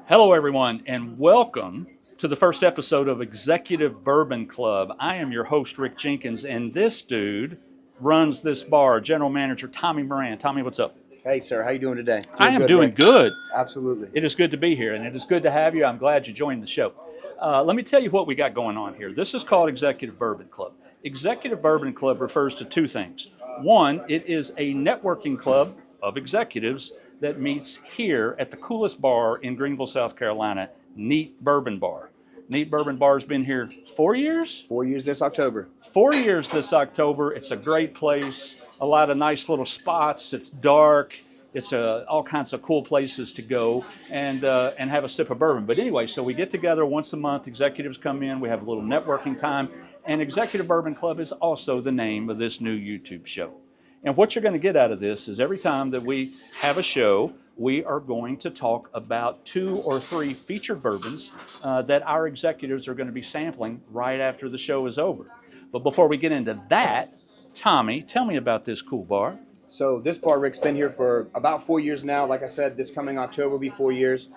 Hello, everyone, and welcome to the first episode of Executive Bourbon Club. I am your host, Rick Jenkins, and this dude runs this bar, General Manager Tommy Moran. Tommy, what's up? Hey, sir. How you doing today? I am doing good. Absolutely. It is good to be here, and it is good to have you. I'm glad you joined the show. Let me tell you what we got going on here. This is called Executive Bourbon Club. Executive Bourbon Club refers to two things. One, it is a networking club of executives that meets here at the coolest bar in Greenville, South Carolina, Neat Bourbon Bar. Neat Bourbon Bar has been here 4 years? 4 years this October. 4 years this October. It's a great place, a lot of nice little spots. It's dark. It's all kinds of cool places to go and have a sip of bourbon. But anyway, so we get together once a month. Executives come in. We have a little networking time. And Executive Bourbon Club is also the name of this new YouTube show. And what you're going to get out of this is every time that we have a show, we are going to talk about 2 or 3 featured bourbons that our executives are going to be sampling right after the show is over. But before we get into that, Tommy, tell me about this cool bar. So this bar, Rick's been here for about 4 years now. Like I said, this coming October will be 4 years.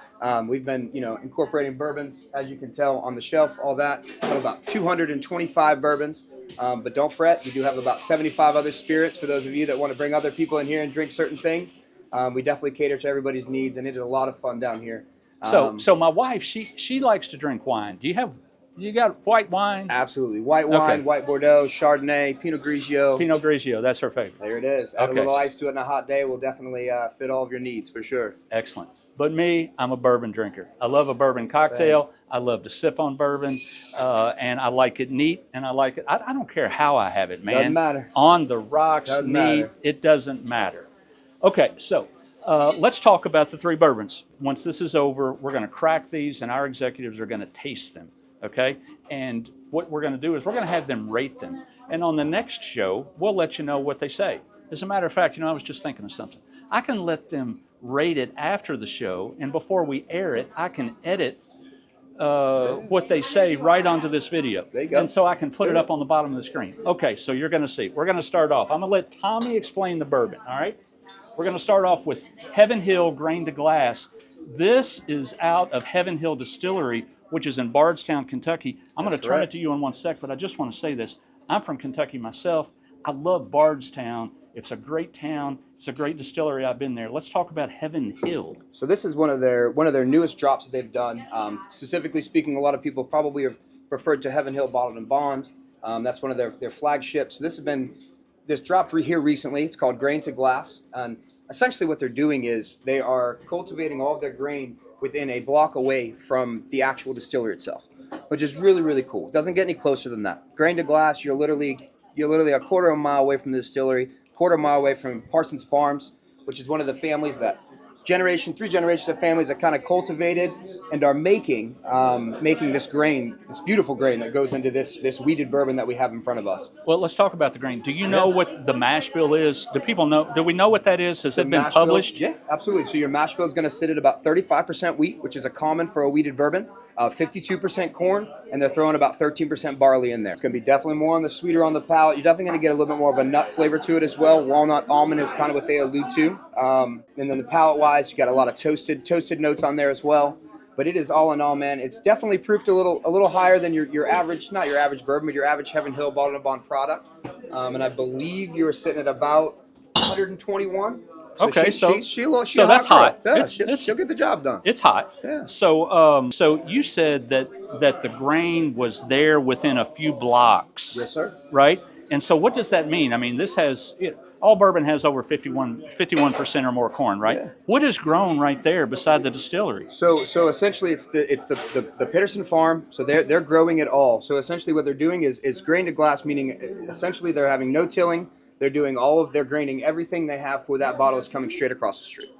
We've been, incorporating bourbons, as you can tell, on the shelf, all that. We have about 225 bourbons. But don't fret, we do have about 75 other spirits for those of you that want to bring other people in here and drink certain things. We definitely cater to everybody's needs, and it is a lot of fun down here. So my wife, she likes to drink wine. You got white wine? Absolutely. White wine, Okay. White Bordeaux, Chardonnay, Pinot Grigio. Pinot Grigio, that's her favorite. There it is. Add Okay. a little ice to it on a hot day will definitely fit all of your needs for sure. Excellent. But me, I'm a bourbon drinker. I love a bourbon cocktail. Same. I love to sip on bourbon, and I like it neat, and I like it. I don't care how I have it, man. Doesn't matter. On the rocks, Doesn't neat. matter. It doesn't matter. Okay, so let's talk about the 3 bourbons. Once this is over, we're going to crack these, and our executives are going to taste them. Okay, and what we're going to do is we're going to have them rate them, and on the next show, we'll let you know what they say. As a matter of fact, I was just thinking of something. I can let them rate it after the show, and before we air it, I can edit what they say right onto this video. There you go. And so I can put it up on the bottom of the screen. Okay, so you're going to see. We're going to start off. I'm going to let Tommy explain the bourbon, all right? We're going to start off with Heaven Hill Grain to Glass. This is out of Heaven Hill Distillery, which is in Bardstown, Kentucky. I'm going to turn it to you in one sec, but I just want to say this. I'm from Kentucky myself. I love Bardstown. It's a great town. It's a great distillery. I've been there. Let's talk about Heaven Hill. So this is one of their newest drops that they've done. Specifically speaking, a lot of people probably have referred to Heaven Hill Bottled and Bond. That's one of their flagships. So this dropped here recently. It's called Grain to Glass. And essentially what they're doing is they are cultivating all of their grain within a block away from the actual distillery itself, which is really, really cool. It doesn't get any closer than that. Grain to Glass, you're literally a quarter of a mile away from the distillery, quarter mile away from Parsons Farms, which is one of the families that 3 generations of families that kind of cultivated and are making this grain, this beautiful grain that goes into this wheated bourbon that we have in front of us. Well, let's talk about the grain. Do you know what the mash bill is? Do people know? Do we know what that is? Has it been published? Yeah, absolutely. So your mash bill is going to sit at about 35% wheat, which is a common for a wheated bourbon. 52% corn, and they're throwing about 13% barley in there. It's going to be definitely more on the sweeter on the palate. You're definitely going to get a little bit more of a nut flavor to it as well. Walnut, almond is kind of what they allude to. And then the palate-wise, you got a lot of toasted notes on there as well. But it is all in all, man. It's definitely proofed a little higher than your average, not your average bourbon, but your average Heaven Hill Bottled and Bond product. And I believe you were sitting at about 121. So okay, so that's hot. Yeah, she'll get the job done. It's hot. Yeah. So you said that the grain was there within a few blocks. Yes, sir. Right? And so what does that mean? I mean, this has all bourbon has over 51% or more corn, right? Yeah. What is grown right there beside the distillery? So essentially, it's the Peterson farm. So they're growing it all. So essentially, what they're doing is grain to glass, meaning essentially they're having no tilling. They're doing all of their graining. Everything they have for that bottle is coming straight across the street.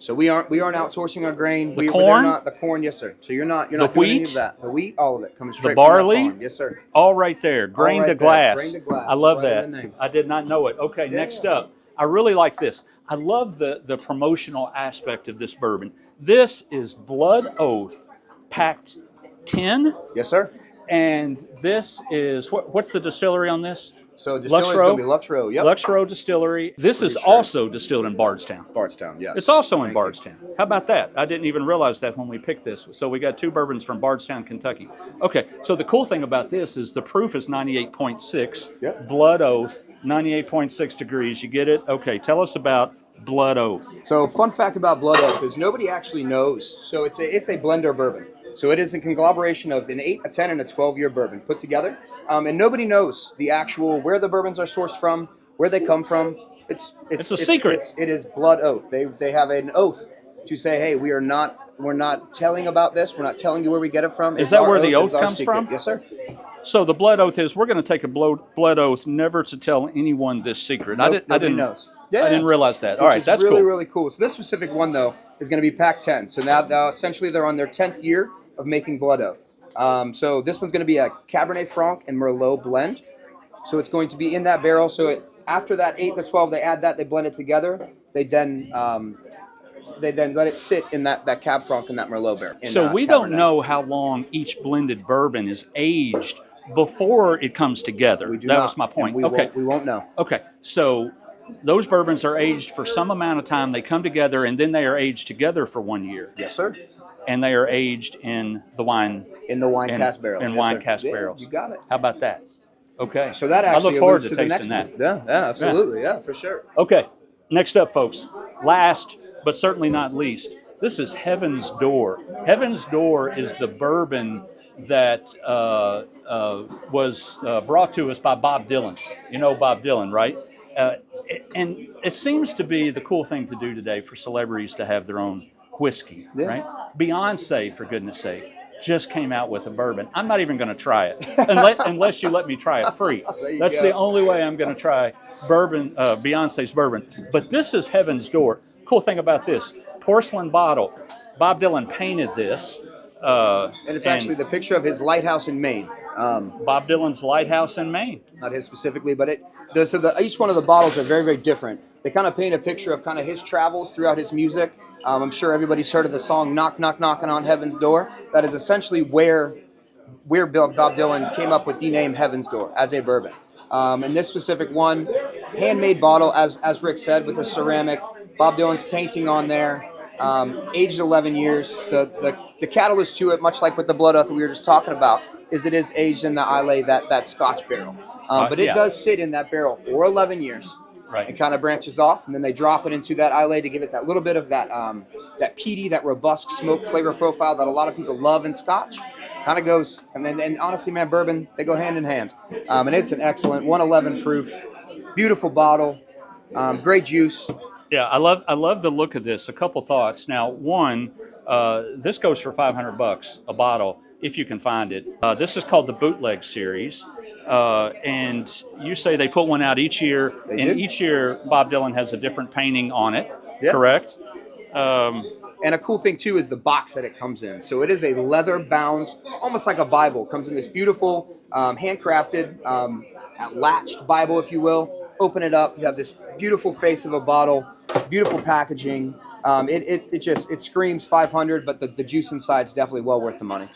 So we aren't outsourcing our grain. The corn? The corn, yes, sir. So you're not doing wheat? any of that. The wheat, all of it coming straight the barley? from that farm. Yes, sir. All right there. Grain right to there. glass. Grain to glass. I love Right in the that. name. I did not know it. Okay, Yeah. Next up. I really like this. I love the promotional aspect of this bourbon. This is Blood Oath Pact 10. Yes, sir. And this is, what's the distillery on this? So distillery is going to be Lux Row. Yep. Lux Row Distillery. This is also distilled in Bardstown. Bardstown, yes. It's also in Bardstown. How about that? I didn't even realize that when we picked this. So we got 2 bourbons from Bardstown, Kentucky. Okay, so the cool thing about this is the proof is 98.6. Yep. Blood Oath, 98.6 degrees. You get it? Okay, tell us about Blood Oath. So fun fact about Blood Oath is nobody actually knows. So it's a blender bourbon. So it is a conglomeration of an 8, a 10, and a 12-year bourbon put together. And nobody knows the actual where the bourbons are sourced from, where they come from. It's a secret. It is Blood Oath. They have an oath to say, hey, we're not telling about this. We're not telling you where we get it from. Is that where the oath comes from? Yes, sir. So the Blood Oath is we're going to take a blood oath never to tell anyone this secret. Nope, nobody knows. Yeah. I didn't realize that. All right, that's really, cool. really cool. So this specific one, though, is going to be Pact 10. So now essentially they're on their 10th year of making Blood Oath. So this one's going to be a Cabernet Franc and Merlot blend. So it's going to be in that barrel. So after that 8 to 12, they add that, they blend it together. They then let it sit in that Cab Franc and that Merlot barrel. So we don't know how long each blended bourbon is aged before it comes together. We do that not, was my point. Okay. We won't know. Okay, so those bourbons are aged for some amount of time. They come together, and then they are aged together for 1 year. Yes, sir. And they are aged in the wine. Cask barrels. In yes, wine sir. cask Yeah, barrels. You got it. How about that? Okay. So that actually I look forward alludes to the tasting next that. one. Yeah, absolutely. Yeah, for sure. Okay, next up, folks. Last, but certainly not least, this is Heaven's Door. Heaven's Door is the bourbon that was brought to us by Bob Dylan. You know Bob Dylan, right? And it seems to be the cool thing to do today for celebrities to have their own whiskey, right? Beyonce, for goodness sake, just came out with a bourbon. I'm not even going to try it unless you let me try it free. That's the only way I'm going to try Beyonce's bourbon. But this is Heaven's Door. Cool thing about this, porcelain bottle. Bob Dylan painted this. And it's actually the picture of his lighthouse in Maine. Bob Dylan's lighthouse in Maine. Not his specifically, but each one of the bottles are very, very different. They kind of paint a picture of kind of his travels throughout his music. I'm sure everybody's heard of the song "Knock, Knock, Knocking on Heaven's Door." That is essentially where Bob Dylan came up with the name Heaven's Door as a bourbon. And this specific one, handmade bottle, as Rick said, with the ceramic. Bob Dylan's painting on there. Aged 11 years. The catalyst to it, much like with the Blood Oath that we were just talking about, is it is aged in the Islay, that Scotch barrel. But it does sit in that barrel for 11 years. Right. It kind of branches off, and then they drop it into that Islay to give it that little bit of that peaty, that robust smoke flavor profile that a lot of people love in Scotch. Kind of goes, and honestly, man, bourbon, they go hand in hand. And it's an excellent 111 proof, beautiful bottle, great juice. Yeah, I love the look of this. A couple thoughts. Now, one, this goes for $500 a bottle if you can find it. This is called the Bootleg Series, and you say they put one out each year, each year Bob Dylan has a different painting on it. Yep. Correct? And a cool thing too is the box that it comes in. So it is a leather-bound, almost like a Bible. It comes in this beautiful, handcrafted, latched Bible, if you will. Open it up, you have this beautiful face of a bottle, beautiful packaging. It screams 500, but the juice inside is definitely well worth the money.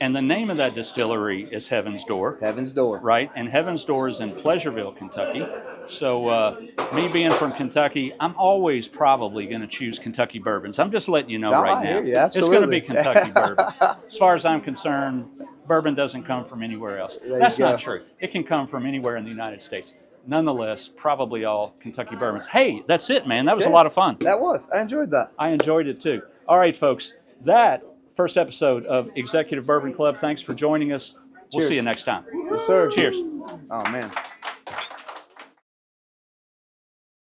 And the name of that distillery is Heaven's Door. Heaven's Door. Right, and Heaven's Door is in Pleasureville, Kentucky. So me being from Kentucky, I'm always probably going to choose Kentucky bourbons. I'm just letting you know right now. It's going to be Kentucky bourbons. As far as I'm concerned, bourbon doesn't come from anywhere else. That's not true. It can come from anywhere in the United States. Nonetheless, probably all Kentucky bourbons. Hey, that's it, man. That was a lot of fun. That was. I enjoyed that. I enjoyed it too. All right, folks. That first episode of Executive Bourbon Club. Thanks for joining us. We'll see you next time. Yes, sir. Cheers. Oh, man.